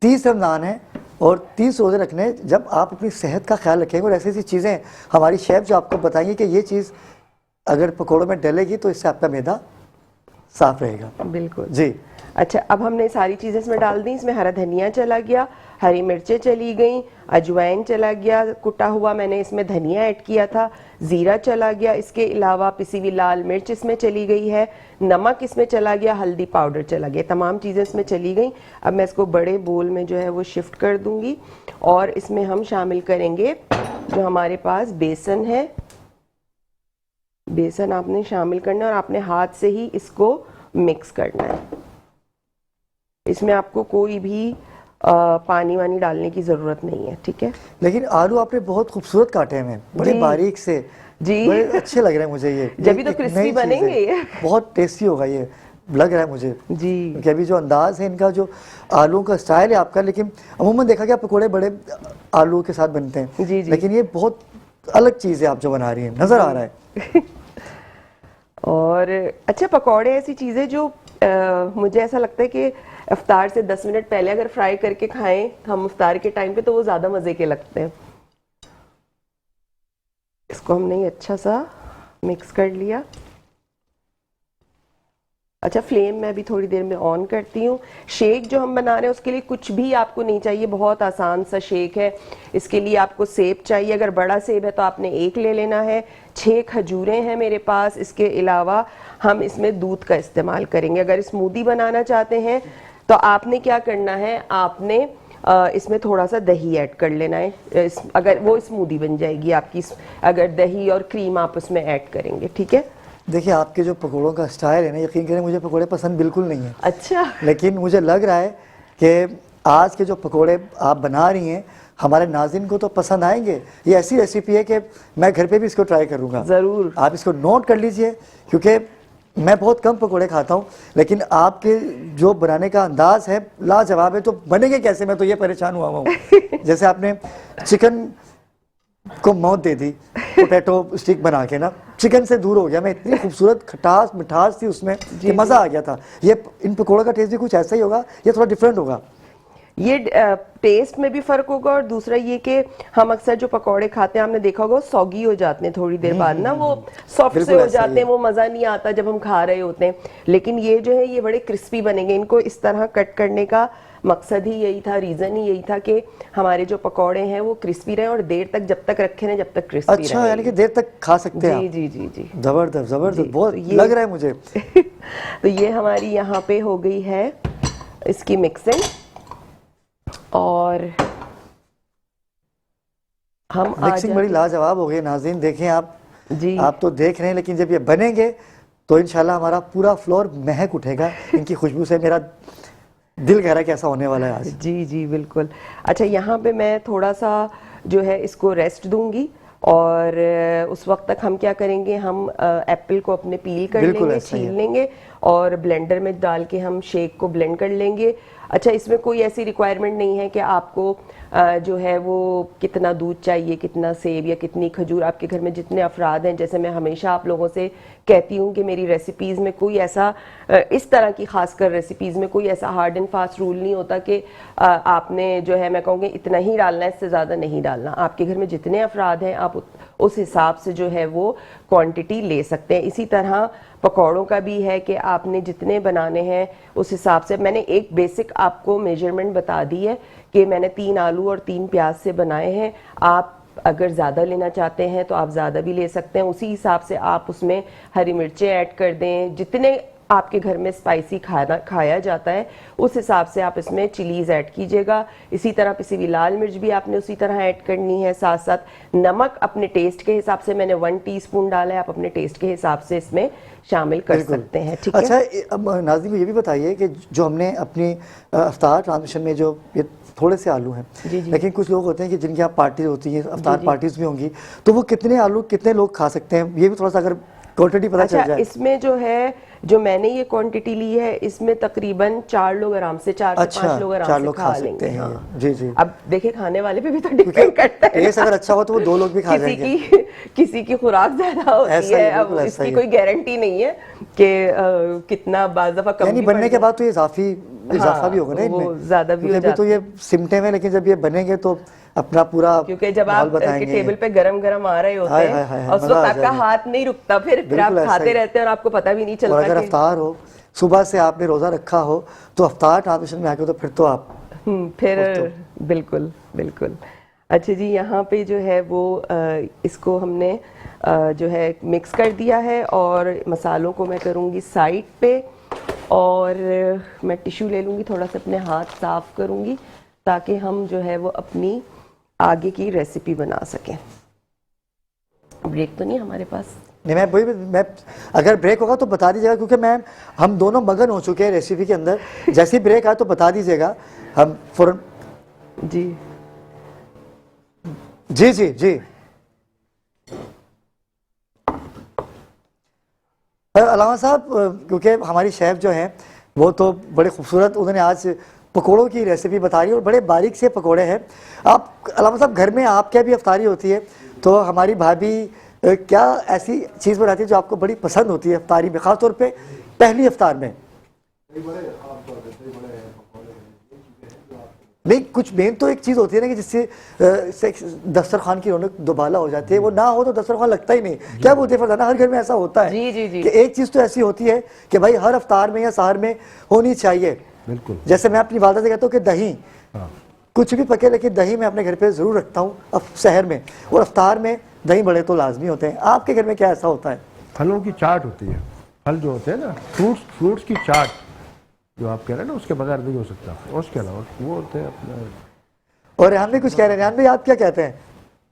30 रमज़ान है और 30 रोज़े रखने हैं। जब आप अपनी सेहत का ख्याल रखेंगे और ऐसी ऐसी चीज़ें हमारी शेफ़ जो आपको बताएंगे कि ये चीज़ अगर पकौड़ों में डलेगी तो इससे आपका मैदा साफ रहेगा। बिल्कुल जी। अच्छा, अब हमने सारी चीज़ें इसमें डाल दी। इसमें हरा धनिया चला गया, हरी मिर्चें चली गई, अजवाइन चला गया, कुटा हुआ मैंने इसमें धनिया ऐड किया था, ज़ीरा चला गया, इसके अलावा पिसी हुई लाल मिर्च इसमें चली गई है, नमक इसमें चला गया, हल्दी पाउडर चला गया, तमाम चीज़ें इसमें चली गई। अब मैं इसको बड़े बोल में जो है वो शिफ्ट कर दूंगी, और इसमें हम शामिल करेंगे जो हमारे पास बेसन है। बेसन आपने शामिल करना है और आपने हाथ से ही इसको मिक्स करना है। इसमें आपको कोई भी पानी वानी डालने की ज़रूरत नहीं है, ठीक है। लेकिन आलू आपने बहुत खूबसूरत काटे हैं, बड़े जी। बारीक से, जी। बड़े अच्छे लग रहे हैं मुझे। ये जब भी तो एक क्रिस्पी नई चीज़ है। बनेंगे ये। बहुत टेस्टी होगा ये, लग रहा है मुझे। जी क्योंकि अभी जो अंदाज है इनका, जो आलू का स्टाइल है आपका, लेकिन अमूमन देखा गया पकोड़े बड़े आलू के साथ बनते हैं। जी, जी। लेकिन ये बहुत अलग चीज़ है आप जो बना रही हैं, नज़र आ रहा है। और अच्छा, पकौड़े ऐसी चीज़ें जो मुझे ऐसा लगता है कि इफ्तार से 10 मिनट पहले अगर फ्राई करके खाएं हम इफ्तार के टाइम पे, तो वो ज़्यादा मज़े के लगते हैं। इसको हमने अच्छा सा मिक्स कर लिया। अच्छा, फ्लेम मैं भी थोड़ी देर में ऑन करती हूँ। शेक जो हम बना रहे हैं उसके लिए कुछ भी आपको नहीं चाहिए, बहुत आसान सा शेक है। इसके लिए आपको सेब चाहिए, अगर बड़ा सेब है तो आपने 1 ले लेना है। 6 खजूरें हैं मेरे पास। इसके अलावा हम इसमें दूध का इस्तेमाल करेंगे। अगर स्मूदी बनाना चाहते हैं तो आपने क्या करना है, आपने इसमें थोड़ा सा दही ऐड कर लेना है, अगर वो स्मूदी बन जाएगी आपकी, अगर दही और क्रीम आप उसमें ऐड करेंगे, ठीक है। देखिए, आपके जो पकौड़ों का स्टाइल है ना, यकीन करें मुझे पकौड़े पसंद बिल्कुल नहीं है। अच्छा। लेकिन मुझे लग रहा है कि आज के जो पकौड़े आप बना रही हैं हमारे नाज़रीन को तो पसंद आएंगे। ये ऐसी रेसिपी है कि मैं घर पे भी इसको ट्राई करूँगा। ज़रूर। आप इसको नोट कर लीजिए, क्योंकि मैं बहुत कम पकौड़े खाता हूँ, लेकिन आपके जो बनाने का अंदाज़ है लाजवाब है। तो बनेंगे कैसे, मैं तो ये परेशान हुआ हूँ। जैसे आपने चिकन को मौत दे दी पोटैटो स्टिक बना के ना, चिकन से दूर हो गया मैं। इतनी खूबसूरत खटास मिठास थी उसमें कि मज़ा आ गया था। ये इन पकौड़ों का टेस्ट भी कुछ ऐसा ही होगा, ये थोड़ा डिफरेंट होगा। ये टेस्ट में भी फ़र्क होगा, और दूसरा ये कि हम अक्सर जो पकौड़े खाते हैं, आपने देखा होगा, सॉगी हो जाते हैं थोड़ी देर बाद ना, वो सॉफ्ट से हो जाते हैं, वो मज़ा नहीं आता जब हम खा रहे होते हैं। लेकिन ये जो है ये बड़े क्रिस्पी बनेंगे। इनको इस तरह कट करने का मकसद ही यही था, रीज़न ही यही था कि हमारे जो पकौड़े हैं वो क्रिस्पी रहे, और देर तक जब तक रखे रहें जब तक क्रिस्पी रहे। अच्छा, यानी कि देर तक खा सकते हैं जी आप। जी जी जी, ज़बरदस्त ज़बरदस्त, बहुत ये लग रहा है मुझे। तो ये हमारी यहाँ पे हो गई है इसकी मिक्सिंग। और हम आज मिक्सिंग बड़ी लाजवाब हो गई नाज़रीन, देखें आप, जी आप तो देख रहे हैं, लेकिन जब ये बनेंगे तो इंशाल्लाह हमारा पूरा फ्लोर महक उठेगा इनकी खुशबू से। मेरा दिल कह रहा है कि ऐसा होने वाला है आज। जी जी बिल्कुल। अच्छा, यहाँ पे मैं थोड़ा सा जो है इसको रेस्ट दूंगी और उस वक्त तक हम क्या करेंगे, हम एप्पल को अपने पील कर बिल्कुल लेंगे, ऐसा ही है। छील लेंगे और ब्लेंडर में डाल के हम शेक को ब्लेंड कर लेंगे। अच्छा, इसमें कोई ऐसी रिक्वायरमेंट नहीं है कि आपको जो है वो कितना दूध चाहिए, कितना सेब या कितनी खजूर, आपके घर में जितने अफराद हैं। जैसे मैं हमेशा आप लोगों से कहती हूँ कि मेरी रेसिपीज़ में कोई ऐसा इस तरह की खासकर रेसिपीज़ में कोई ऐसा हार्ड एंड फास्ट रूल नहीं होता कि आपने जो है मैं कहूँगी इतना ही डालना है, इससे ज़्यादा नहीं डालना। आपके घर में जितने अफराद हैं आप उस हिसाब से जो है वो क्वांटिटी ले सकते हैं। इसी तरह पकौड़ों का भी है कि आपने जितने बनाने हैं उस हिसाब से। मैंने एक बेसिक आपको मेजरमेंट बता दी है कि मैंने 3 आलू और 3 प्याज से बनाए हैं। आप अगर ज़्यादा लेना चाहते हैं तो आप ज़्यादा भी ले सकते हैं। उसी हिसाब से आप उसमें हरी मिर्चें ऐड कर दें, जितने आपके घर में स्पाइसी खाना खाया जाता है उस हिसाब से आप इसमें चिलीज़ ऐड कीजिएगा। इसी तरह पिसी हुई लाल मिर्च भी आपने उसी तरह ऐड करनी है। साथ साथ नमक अपने टेस्ट के हिसाब से, मैंने 1 टीस्पून डाला है, आप अपने टेस्ट के हिसाब से इसमें शामिल कर सकते हैं। ठीक है। अच्छा, अब नाज़रीन ये भी बताइए कि जो हमने अपनी अफ्तार ट्रांसमिशन में जो ये थोड़े से आलू हैं, जी जी। लेकिन कुछ लोग होते हैं कि जिनकी यहाँ पार्टी होती है, अफ्तार पार्टीज भी होंगी, तो वो कितने आलू कितने लोग खा सकते हैं, ये भी थोड़ा सा अगर क्वांटिटी पता चल अच्छा, जाए। इसमें जो है जो मैंने ये क्वांटिटी ली है इसमें तकरीबन 4 लोग आराम से, 4 से 5 लोग आराम 4 से लोग खा सकते लेंगे। हैं हाँ। जी जी। अब देखिए खाने वाले पे भी तो डिपेंड करता है टेस्ट ना। अगर अच्छा हो तो वो 2 लोग भी खा किसी जाएंगे। की किसी की खुराक ज्यादा होती ऐसा ही है, है, अब बिल्कुल ऐसा इसकी ही कोई है। गारंटी नहीं है कि कितना बाज़ दफा कम यानी भी बनने पड़ के जाए। बाद तो ये इजाफा भी होगा ना वो इनमें, ज्यादा भी हो क्योंकि अभी तो जाता है। ये सिमटे में, लेकिन जब ये बनेंगे तो अपना पूरा क्योंकि जब माहौल आप के बताएंगे। टेबल पे गरम गरम आ रहे होते हाय, हैं हाय, हाय, और उस मजा वक्त आ आपका जाएगा। हाथ नहीं रुकता, फिर आप बिल्कुल ऐसा खाते ही। रहते हैं और आपको पता भी नहीं और चलता अगर कि अफ्तार हो, सुबह से आपने रोज़ा रखा हो, तो अफ्तार ट्रांसमिशन में आके तो फिर तो आप फिर बिल्कुल बिल्कुल। अच्छा जी, यहाँ पे जो है वो इसको हमने जो है मिक्स कर दिया है और मसालों को मैं करूँगी साइड पे और मैं टिश्यू ले लूँगी, थोड़ा सा अपने हाथ साफ करूँगी ताकि हम जो है वो अपनी आगे की रेसिपी बना सकें। ब्रेक तो नहीं हमारे पास? नहीं, मैं अगर ब्रेक होगा तो बता दीजिएगा, क्योंकि हम दोनों मगन हो चुके हैं रेसिपी के अंदर। जैसे ही ब्रेक आए तो बता दीजिएगा, हम फौरन। जी जी जी जी। अलामा साहब, क्योंकि हमारी शेफ़ जो हैं वो तो बड़े खूबसूरत, उन्होंने आज पकोड़ों की रेसिपी बता रही और बड़े बारीक से पकोड़े हैं। आप अलामा साहब, घर में आप क्या भी अफ्तारी होती है तो हमारी भाभी क्या ऐसी चीज़ बनाती है जो आपको बड़ी पसंद होती है अफ्तारी में, ख़ासतौर पे पहली अफ्तार में? नहीं, कुछ मेन तो एक चीज़ होती है ना कि जिससे दस्तरखान की रौनक दोबाला हो जाती है। वो ना हो तो दस्तरखान लगता ही नहीं। क्या बोलते हैं फरजाना, हर घर में ऐसा होता है जी जी जी। कि एक चीज़ तो ऐसी होती है कि भाई हर अफ्तार में या सहर में होनी चाहिए। बिल्कुल। जैसे मैं अपनी वालदा से कहता हूँ कि दही, कुछ भी पके लेकिन दही मैं अपने घर पे ज़रूर रखता हूँ शहर में, और अफ्तार में दही बड़े तो लाजमी होते हैं। आपके घर में क्या ऐसा होता है? फलों की चाट होती है, फल जो होते हैं ना, फ्रूट्स की चाट जो आप कह रहे हैं ना, उसके बगैर नहीं हो सकता। उसके अलावा वो होते हैं अपना। और रेहान भाई कुछ कह रहे हैं। रेहान भाई आप क्या कहते हैं?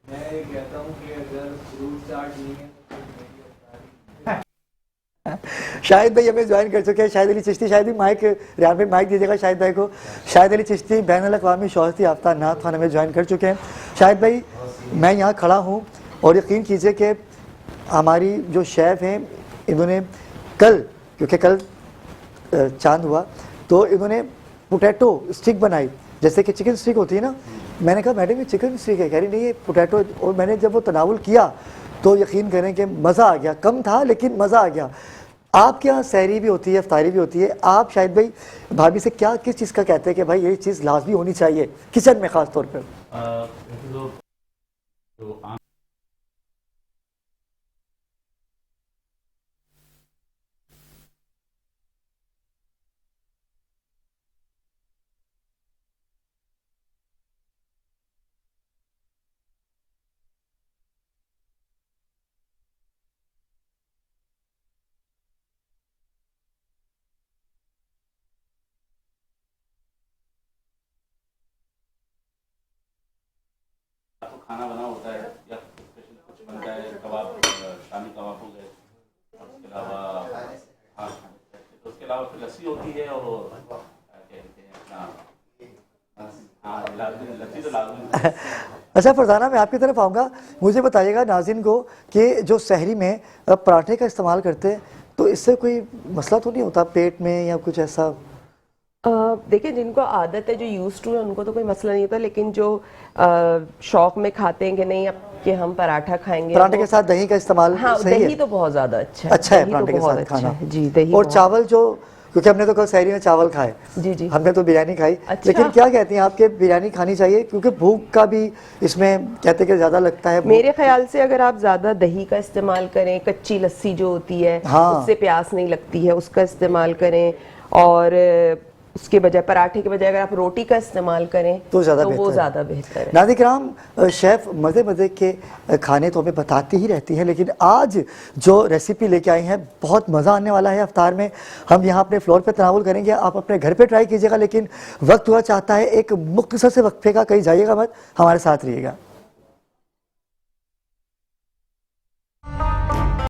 मैं ये कहता हूँ कि अगर फ्रूट चाट नहीं है शाहिद भाई हमें ज्वाइन कर चुके हैं, शाहिद अली चिश्ती। शाहिद भाई माइक, रेहान भाई माइक दीजिएगा शाहिद भाई को। शाहिद अली चिश्ती बैनुल अक़वामी शोहरत याफ्ता नात खान हमें ज्वाइन कर चुके हैं। शाहिद भाई, मैं यहाँ खड़ा हूँ और यकीन कीजिए कि हमारी जो शेफ़ हैं इन्होंने कल, क्योंकि कल चांद हुआ, तो इन्होंने पोटैटो स्टिक बनाई, जैसे कि चिकन स्टिक होती है ना। मैंने कहा मैडम ये चिकन स्टिक है, कह रही नहीं ये पोटैटो। और मैंने जब वो तनावुल किया तो यकीन करें कि मज़ा आ गया। कम था लेकिन मज़ा आ गया। आपके यहाँ सहरी भी होती है, अफ्तारी भी होती है। आप शाहिद भाई भाभी से क्या किस चीज़ का कहते हैं कि भाई ये चीज़ लाजमी होनी चाहिए किचन में ख़ास तौर पर? खाना बना होता है या स्पेशल कुछ बनता है, कबाब, शामी कबाब हो गए, और उसके अलावा हाँ, तो उसके अलावा फिर लस्सी होती है और क्या कहते हैं अपना, हाँ लस्सी तो लाजमी। अच्छा फरजाना, मैं आपकी तरफ आऊँगा, मुझे बताइएगा नाज़रीन को कि जो सहरी में पराठे का इस्तेमाल करते हैं तो इससे कोई मसला तो नहीं होता पेट में या कुछ ऐसा? देखिए, जिनको आदत है, जो यूज टू है, उनको तो कोई मसला नहीं होता, लेकिन जो शौक में खाते हैं कि नहीं अब कि हम पराठा खाएंगे, पराठे के साथ दही का इस्तेमाल हाँ, सही दही है? तो बहुत ज्यादा अच्छा है। अच्छा है दही तो पराठे के बहुत साथ अच्छा खाना। है। जी, दही और बहुत- चावल जो, क्योंकि हमने तो कल सहरी में चावल खाए, जी जी। हमने तो बिरयानी खाई, अच्छा। लेकिन क्या कहती हैं आपके बिरयानी खानी चाहिए क्योंकि भूख का भी इसमें कहते हैं कि ज़्यादा लगता है भूख। मेरे ख्याल से अगर आप ज्यादा दही का इस्तेमाल करें, कच्ची लस्सी जो होती है, हाँ। उससे प्यास नहीं लगती है, उसका इस्तेमाल करें, और उसके बजाय पराठे के बजाय अगर आप रोटी का इस्तेमाल करें तो ज़्यादा वो बेहतर है। ज़्यादा बेहतर है। नाज़रीन किराम, शेफ़ मज़े मज़े के खाने तो हमें बताती ही रहती हैं, लेकिन आज जो रेसिपी लेके आई हैं बहुत मज़ा आने वाला है। अफ्तार में हम यहाँ अपने फ्लोर पे तनावुल करेंगे, आप अपने घर पे ट्राई कीजिएगा, लेकिन वक्त हुआ चाहता है एक मुख्तसर से वक्फे का, कहीं जाइएगा मत, हमारे साथ रहिएगा।